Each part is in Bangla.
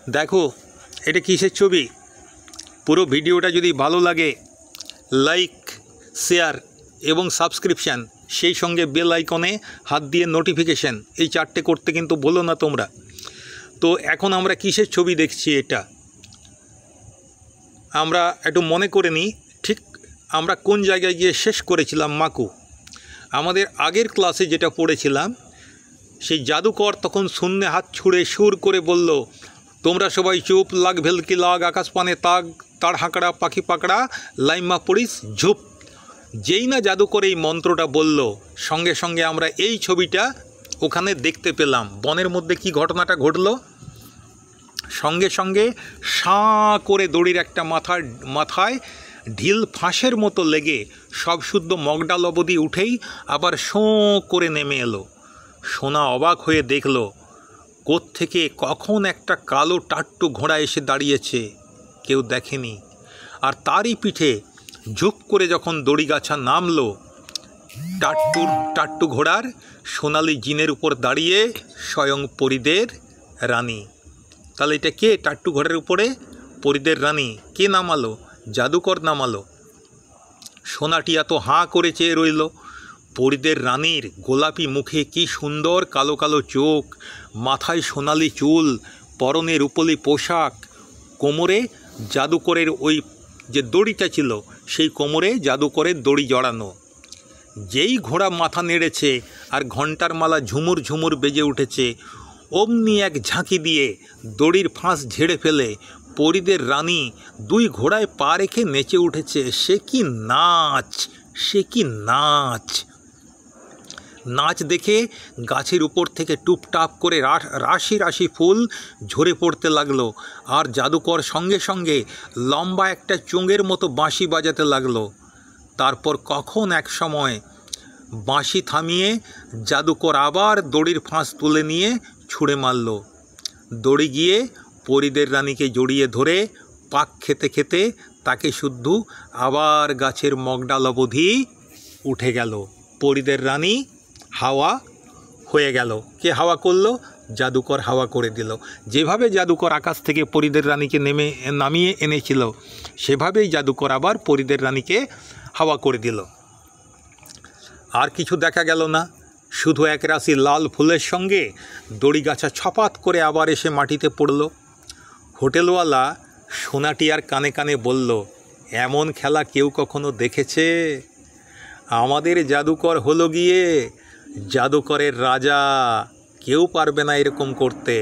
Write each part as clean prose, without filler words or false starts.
দেখো এটা কিসের ছবি। পুরো ভিডিওটা যদি ভালো লাগে লাইক, শেয়ার এবং সাবস্ক্রিপশান, সেই সঙ্গে বেল আইকনে হাত দিয়ে নোটিফিকেশান, এই চারটে করতে কিন্তু ভুলো না তোমরা। তো এখন আমরা কিসের ছবি দেখছি, এটা আমরা একটু মনে করে নিই ঠিক আমরা কোন জায়গায় গিয়ে শেষ করেছিলাম। মাকু আমাদের আগের ক্লাসে যেটা পড়েছিলাম, সেই জাদুকর তখন শূন্যে হাত ছুঁড়ে সুর করে বলল, তোমরা সবাই চুপ, লাগ ভেলকি লাগ, আকাশ পানে তাক, তার হাঁকড়া পাখি পাকড়া, লাইমা পড়িস ঝুপ। যেই না জাদুকর এই মন্ত্রটা বলল, সঙ্গে সঙ্গে আমরা এই ছবিটা ওখানে দেখতে পেলাম। বনের মধ্যে কি ঘটনাটা ঘটলো, সঙ্গে সঙ্গে সাঁ করে দড়ির একটা মাথায় ঢিল ফাঁসের মতো লেগে সব শুদ্ধ মগডাল অবধি উঠেই আবার শোঁ করে নেমে এলো। সোনা অবাক হয়ে দেখল কোত্থেকে কখন একটা কালো টাট্টু ঘোড়া এসে দাঁড়িয়েছে, কেউ দেখেনি। আর তারই পিঠে ঝুপ করে যখন দড়িগাছা নামলো, টাট্টু ঘোড়ার সোনালি জিনের উপর দাঁড়িয়ে স্বয়ং পরিদের রানী। তাহলে এটা কে? টাট্টু ঘোড়ার উপরে পরিদের রানী। কে নামালো? জাদুকর নামালো। সোনাটিয়া তো হাঁ করে চেয়ে রইল। পরিদের রানীর গোলাপি মুখে কি সুন্দর কালো কালো চোখ, মাথায় সোনালি চুল, পরনে রূপলি পোশাক, কোমরে জাদুকরের ওই যে দড়িটা ছিল সেই কোমরে জাদুকরের দড়ি জড়ানো। যেই ঘোড়া মাথা নেড়েছে আর ঘণ্টার মালা ঝুমুর ঝুমুর বেজে উঠেছে, অমনি এক ঝাঁকি দিয়ে দড়ির ফাঁস ঝেড়ে ফেলে পরিদের রানী দুই ঘোড়ায় পা রেখে নেচে উঠেছে। সে কি নাচ, সে কি নাচ! নাচ দেখে গাছের উপর থেকে টুপটাপ করে রাশি রাশি ফুল ঝরে পড়তে লাগলো। আর জাদুকর সঙ্গে সঙ্গে লম্বা একটা চোঙের মতো বাঁশি বাজাতে লাগলো। তারপর কখন এক সময় বাঁশি থামিয়ে জাদুকর আবার দড়ির ফাঁস তুলে নিয়ে ছুঁড়ে মারল। দড়ি গিয়ে পরিদের রানীকে জড়িয়ে ধরে পাক খেতে খেতে তাকে শুদ্ধ আবার গাছের মগডাল অবধি উঠে গেল। পরিদের রানী হাওয়া হয়ে গেল। কে হাওয়া করলো? জাদুকর হাওয়া করে দিল। যেভাবে জাদুকর আকাশ থেকে পরিদের রানীকে নামিয়ে এনেছিল, সেভাবেই জাদুকর আবার পরিদের রানীকে হাওয়া করে দিল। আর কিছু দেখা গেল না, শুধু এক রাশি লাল ফুলের সঙ্গে দড়িগাছা ছপাত করে আবার এসে মাটিতে পড়ল। হোটেলওয়ালা সোনাটিয়ার কানে কানে বলল, এমন খেলা কেউ কখনো দেখেছে? আমাদের জাদুকর হলো গিয়ে জাদুকরের রাজা, কেউ পারবে না এরকম করতে।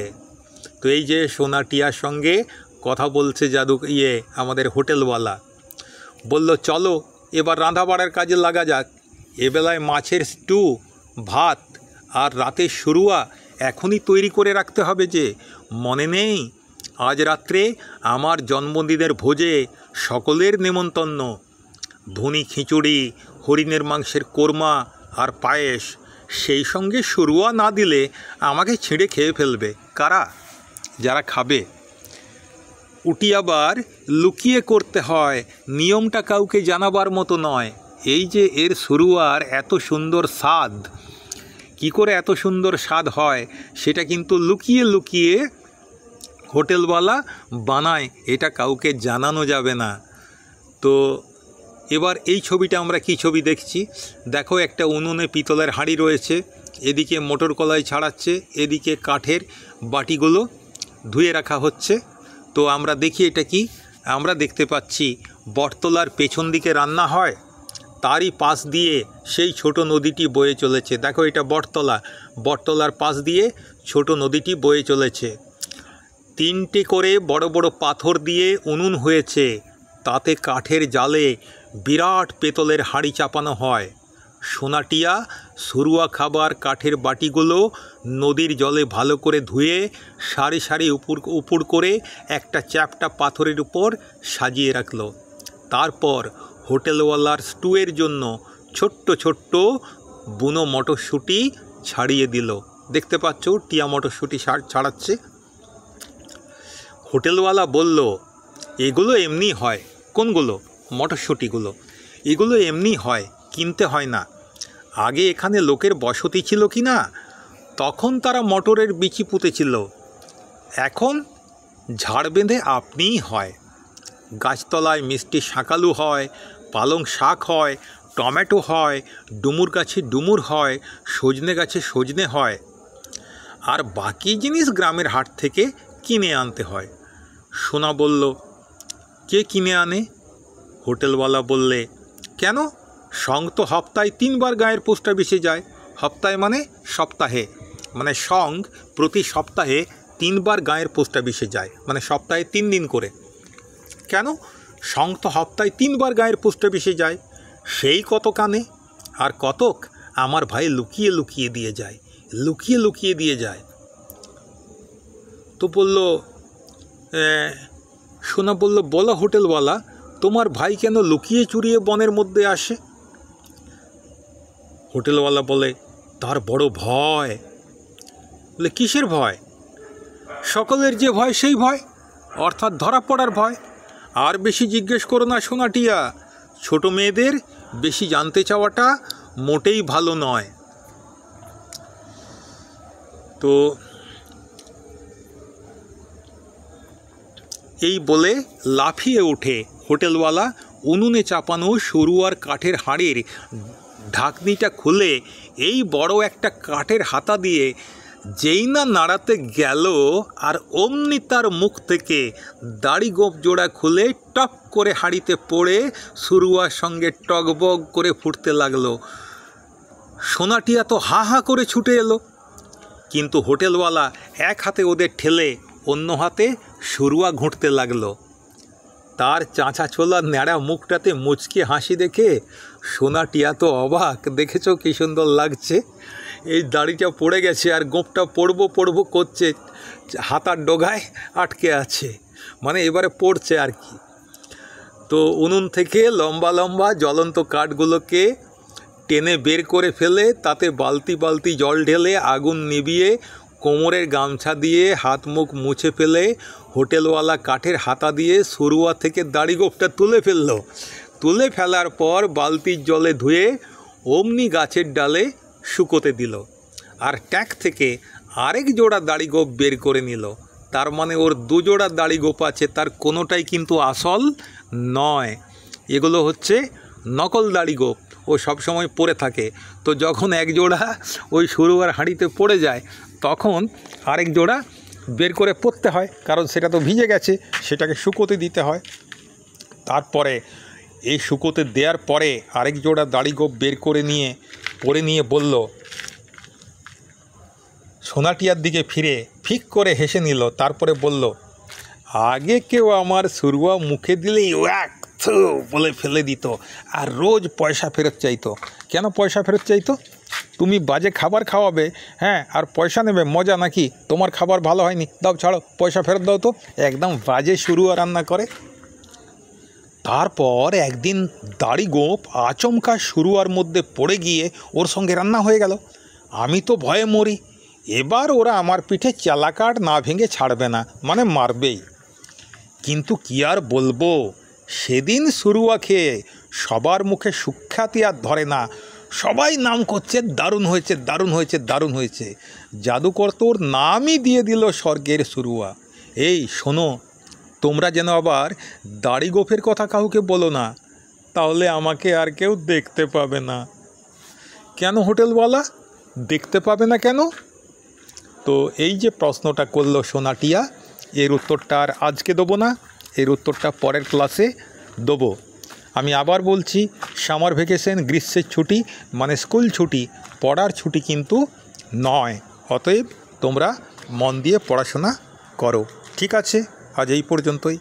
তো এই যে সোনাটিয়ার সঙ্গে কথা বলছে আমাদের হোটেলওয়ালা, বলল, চলো এবার রাঁধা বাড়ার কাজে লাগা যাক। এবেলায় মাছের স্টু, ভাত আর রাতের শুরুয়া এখনই তৈরি করে রাখতে হবে। যে মনে নেই আজ রাত্রে আমার জন্মদিনের ভোজে সকলের নেমন্তন্ন, ভুনি খিচুড়ি, হরিণের মাংসের কোরমা আর পায়েস, সেই সঙ্গে শুরুয়া না দিলে আমাকে ছিঁড়ে খেয়ে ফেলবে। কারা? যারা খাবে। উটি আবার লুকিয়ে করতে হয়, নিয়মটা কাউকে জানাবার মতো নয়। এই যে এর শুরুয়ার এত সুন্দর স্বাদ, কি করে এত সুন্দর স্বাদ হয় সেটা কিন্তু লুকিয়ে লুকিয়ে হোটেলওয়ালা বানায়, এটা কাউকে জানানো যাবে না। তো এবার এই ছবিটা আমরা কি ছবি দেখছি দেখো। একটা উনুনে পিতলের হাঁড়ি রয়েছে, এদিকে মোটর কলাই ছাড়াচ্ছে, এদিকে কাঠের বাটিগুলো ধুয়ে রাখা হচ্ছে। তো আমরা দেখি এটা কি। আমরা দেখতে পাচ্ছি বটতলার পেছন দিকে রান্না হয়, তারই পাশ দিয়ে সেই ছোট নদীটি বয়ে চলেছে। দেখো এটা বটতলা, বটতলার পাশ দিয়ে ছোট নদীটি বয়ে চলেছে। তিনটে করে বড় বড় পাথর দিয়ে উনুন হয়েছে, তাতে কাঠের জালে বিরাট পেতলের হাঁড়ি চাপানো হয়। সোনাটিয়া শুরুয়া খাবার কাঠের বাটিগুলো নদীর জলে ভালো করে ধুয়ে সারি সারি উপুড় করে একটা চ্যাপ্টা পাথরের উপর সাজিয়ে রাখলো। তারপর হোটেলওয়ালার স্টুয়ের জন্য ছোট্ট ছোট্ট বুনো মটরশুঁটি ছাড়িয়ে দিল। দেখতে পাচ্ছ টিয়া মটরশুঁটি ছাড়াচ্ছে। হোটেলওয়ালা বলল, এগুলো এমনি হয়। কোনগুলো? মটরশুঁটিগুলো। এগুলো এমনি হয়, কিনতে হয় না। আগে এখানে লোকের বসতি ছিল কি না, তখন তারা মটরের বিচি পুঁতেছিল। এখন ঝাড় বেঁধে আপনিই হয়। গাছতলায় মিষ্টি শাঁকালু হয়, পালং শাক হয়, টমেটো হয়, ডুমুর গাছে ডুমুর হয়, সজনে গাছে সজনে হয়, আর বাকি জিনিস গ্রামের হাট থেকে কিনে আনতে হয়। সোনা বলল, কে কিনে আনে? হোটেলওয়ালা বললে, কেন, সং তো হপ্তায় 3 বার গায়ের পোস্ট অফিসে যায়। হপ্তায় মানে সপ্তাহে, মানে সং প্রতি সপ্তাহে 3 বার গায়ের পোস্ট অফিসে যায়, মানে সপ্তাহে 3 দিন করে। কেন, সং তো হপ্তায় 3 বার গায়ের পোস্ট অফিসে যায়। সেই কত কানে, আর কতক আমার ভাই লুকিয়ে লুকিয়ে দিয়ে যায়, লুকিয়ে লুকিয়ে দিয়ে যায়। তো বলল, সোনা বলল, বলো হোটেলওয়ালা, তোমার ভাই কেন লুকিয়ে চুরিয়ে বনের মধ্যে আসে? হোটেলওয়ালা বলে, তার বড় ভয়। বলে, কিসের ভয়? সকলের যে ভয় সেই ভয়, অর্থাৎ ধরা পড়ার ভয়। আর বেশি জিজ্ঞেস করো না সোনাটিয়া, ছোট মেয়েদের বেশি জানতে চাওয়াটা মোটেই ভালো নয়। তো এই বলে লাফিয়ে উঠে হোটেলওয়ালা উনুনে চাপানো সরু আর কাঠের হাঁড়ির ঢাকনিটা খুলে এই বড় একটা কাঠের হাতা দিয়ে যেই না নাড়াতে গেল, আর অমনি তার মুখ থেকে দাড়ি গোঁফ জোড়া খুলে টপ করে হাঁড়িতে পড়ে সরুয়ার সঙ্গে টগবগ করে ফুটতে লাগলো। সোনাটিয়া তো হা হা করে ছুটে এলো, কিন্তু হোটেলওয়ালা এক হাতে ওদের ঠেলে অন্য হাতে সরুয়া ঘুঁটতে লাগলো। তার চাঁচা ছোলা ন্যাড়া মুখটাতে মুচকে হাসি দেখে সোনাটিয়া তো অবাক। দেখেছো কী সুন্দর লাগছে, এই দাড়িটা পড়ে গেছে আর গোঁপটা পড়বো করছে, হাতার ডগায় আটকে আছে, মানে এবারে পড়ছে আর কি। তো উনুন থেকে লম্বা লম্বা জ্বলন্ত কাঠগুলোকে টেনে বের করে ফেলে তাতে বালতি বালতি জল ঢেলে আগুন নিভিয়ে কোমরের গামছা দিয়ে হাত মুখ মুছে ফেলে হোটেলওয়ালা কাঠের হাতা দিয়ে সরুয়া থেকে দাড়ি গোঁফটা তুলে ফেলার পর বালতির জলে ধুয়ে অমনি গাছের ডালে শুকোতে দিল। আর ট্যাঙ্ক থেকে আরেক জোড়া দাড়ি গোঁফ বের করে নিল। তার মানে ওর 2 জোড়া দাড়ি গোঁফ আছে, তার কোনোটাই কিন্তু আসল নয়, এগুলো হচ্ছে নকল দাড়ি গোঁফ। ও সবসময় পরে থাকে, তো যখন এক জোড়া ওই সরুয়ার হাঁড়িতে পড়ে যায় তখন আরেক জোড়া বের করে পরতে হয়, কারণ সেটা তো ভিজে গেছে, সেটাকে শুকোতে দিতে হয়। তারপরে এই শুকোতে দেওয়ার পরে আরেক জোড়া দাড়ি গোঁফ বের করে পরে নিয়ে বলল, সোনাটিয়ার দিকে ফিরে ফিক করে হেসে নিল। তারপরে বলল, আগে কেউ আমার সরুয়া মুখে দিলেই ওয়াক থু বলে ফেলে দিত, আর রোজ পয়সা ফেরত চাইতো। কেন পয়সা ফেরত চাইতো? তুমি বাজে খাবার খাওয়াবে, হ্যাঁ, আর পয়সা নেবে, মজা নাকি? তোমার খাবার ভালো হয়নি, দাও ছাড়ো, পয়সা ফেরত দাও তো। একদম বাজে সরুয়া রান্না করে। তারপর একদিন দাড়ি গোঁফ আচমকা সরুয়ার মধ্যে পড়ে গিয়ে ওর সঙ্গে রান্না হয়ে গেল। আমি তো ভয়ে মরি। এবার ওরা আমার পিঠে চালাকাঠ না ভেঙে ছাড়বে না, মানে মারবেই। কিন্তু কি আর বলবো, সেদিন সরুয়া খেয়ে সবার মুখে সুখ্যাতি আর ধরে না, সবাই নাম করছে দারুণ হয়েছে, দারুণ হয়েছে, দারুণ হয়েছে। জাদুকর তোর নামই দিয়ে দিল স্বর্গের সরুয়া। এই শোনো, তোমরা যেন আবার দাড়ি গোঁফের কথা কাউকে বলো না, তাহলে আমাকে আর কেউ দেখতে পাবে না। কেন হোটেলওয়ালা, দেখতে পাবে না কেন? তো এই যে প্রশ্নটা করলো সোনাটিয়া, এর উত্তরটা আর আজকে দেবো না, এর উত্তরটা পরের ক্লাসে দেবো। আমি আবার বলছি, সামার ভ্যাকেশন, গ্রীষ্মের ছুটি, মানে স্কুল ছুটি, পড়ার ছুটি কিন্তু নয়। অতএব তোমরা মন দিয়ে পড়াশোনা করো। ঠিক আছে, আজ এই পর্যন্তই।